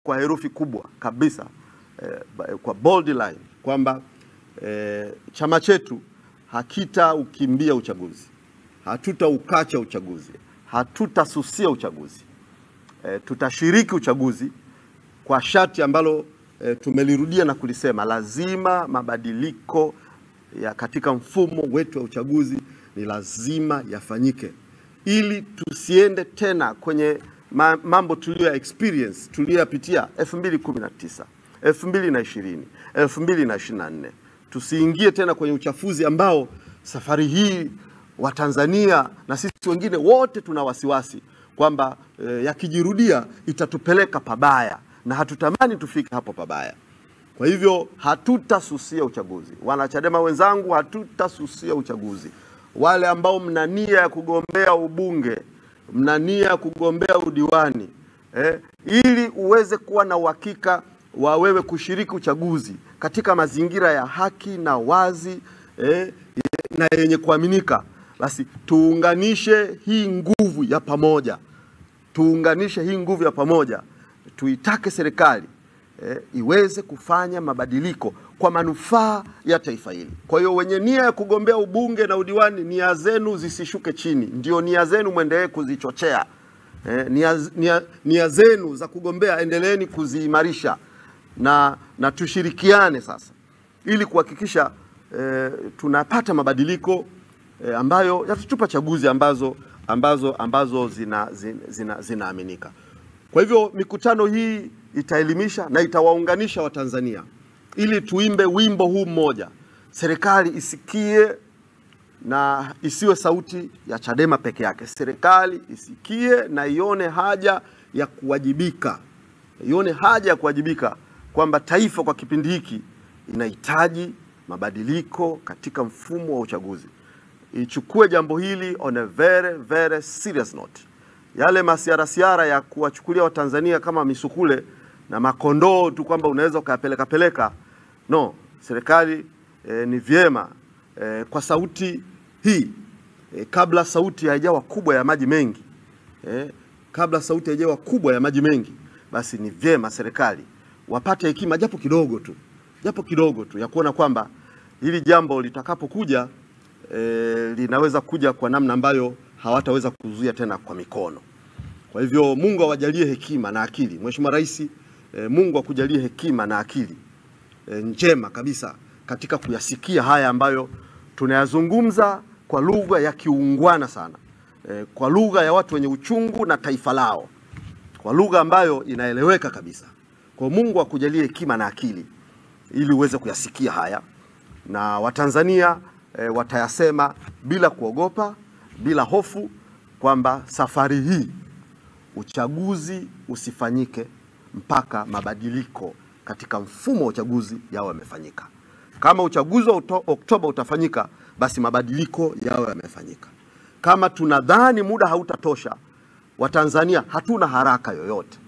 kwa herufi kubwa kabisa kwa bold line kwamba chama chetu hakitaukimbia uchaguzi, hatutaukacha uchaguzi, hatutasusia uchaguzi. Tutashiriki uchaguzi kwa sharti ambalo tumelirudia na kulisema, lazima mabadiliko ya katika mfumo wetu wa uchaguzi ni lazima yafanyike, ili tusiende tena kwenye mambo tulio experience tuliyopitia 2019, 2020, 2024. Tusiingie tena kwenye uchafuzi ambao safari hii Watanzania na sisi wengine wote tuna wasiwasi kwamba yakijirudia itatupeleka pabaya, na hatutamani tufike hapo pabaya. Kwa hivyo hatutasusia uchaguzi. Wanachadema wenzangu, hatutasusia uchaguzi. Wale ambao mna nia ya kugombea ubunge, mna nia ya kugombea udiwani, ili uweze kuwa na uhakika wa wewe kushiriki uchaguzi katika mazingira ya haki na wazi na yenye kuaminika, basi tuunganishe hii nguvu ya pamoja. Tuunganishe hii nguvu ya pamoja. Tuitake serikali iweze kufanya mabadiliko kwa manufaa ya taifa hili. Kwa hiyo wenye nia ya kugombea ubunge na udiwani, nia zenu zisishuke chini. Ndio nia zenu muendelee kuzichochea. Nia zenu za kugombea endeleeni kuziimarisha, na tushirikiane sasa ili kuhakikisha tunapata mabadiliko ambayo yatatupa chaguzi ambazo zinaaminika. Kwa hivyo mikutano hii itaelimisha na itawaunganisha Watanzania ili tuimbe wimbo huu mmoja. Serikali isikie na isiwe sauti ya Chadema peke yake. Serikali isikie na ione haja ya kuwajibika. Ione haja ya kuwajibika kwamba taifa kwa kipindi hiki inahitaji mabadiliko katika mfumo wa uchaguzi. Ichukue jambo hili on a very very serious note. Yale masiara ya kuwachukulia Watanzania kama misukule na makondoo tu kwamba unaweza ukapeleka. No, serikali ni vyema kwa sauti hii kabla sauti haijawa kubwa ya maji mengi, kabla sauti haijawa kubwa ya maji mengi, basi ni vyema serikali wapate hekima japo kidogo tu ya kuona kwamba hili jambo litakapokuja linaweza kuja kwa namna ambayo hawataweza kuzuia tena kwa mikono. Kwa hivyo Mungu awajalie hekima na akili. Mheshimiwa Rais, Mungu akujalie hekima na akili njema kabisa katika kuyasikia haya ambayo tunayazungumza kwa lugha ya kiungwana sana, kwa lugha ya watu wenye uchungu na taifa lao, kwa lugha ambayo inaeleweka kabisa. Kwa Mungu akujalie hekima na akili ili uweze kuyasikia haya, na Watanzania watayasema bila kuogopa, bila hofu, kwamba safari hii uchaguzi usifanyike mpaka mabadiliko katika mfumo wa uchaguzi yao yamefanyika. Kama uchaguzi wa Oktoba utafanyika, basi mabadiliko yao yamefanyika. Kama tunadhani muda hautatosha, Watanzania hatuna haraka yoyote.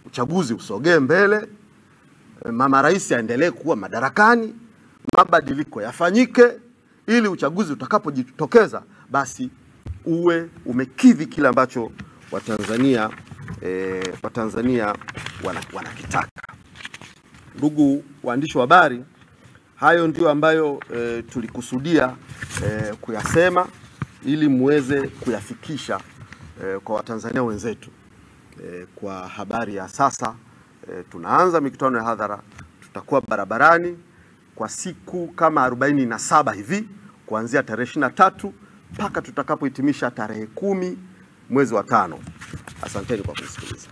Uchaguzi usogee mbele, Mama Rais aendelee kuwa madarakani, mabadiliko yafanyike, ili uchaguzi utakapojitokeza basi uwe umekidhi kile ambacho Watanzania wanakitaka. Ndugu waandishi wa habari, hayo ndio ambayo tulikusudia kuyasema ili muweze kuyafikisha kwa Watanzania wenzetu. Kwa habari ya sasa, tunaanza mikutano ya hadhara. Tutakuwa barabarani kwa siku kama 47 hivi, kuanzia tarehe 23 mpaka tutakapohitimisha tarehe 10 mwezi wa 5. Asanteni kwa kusikiliza.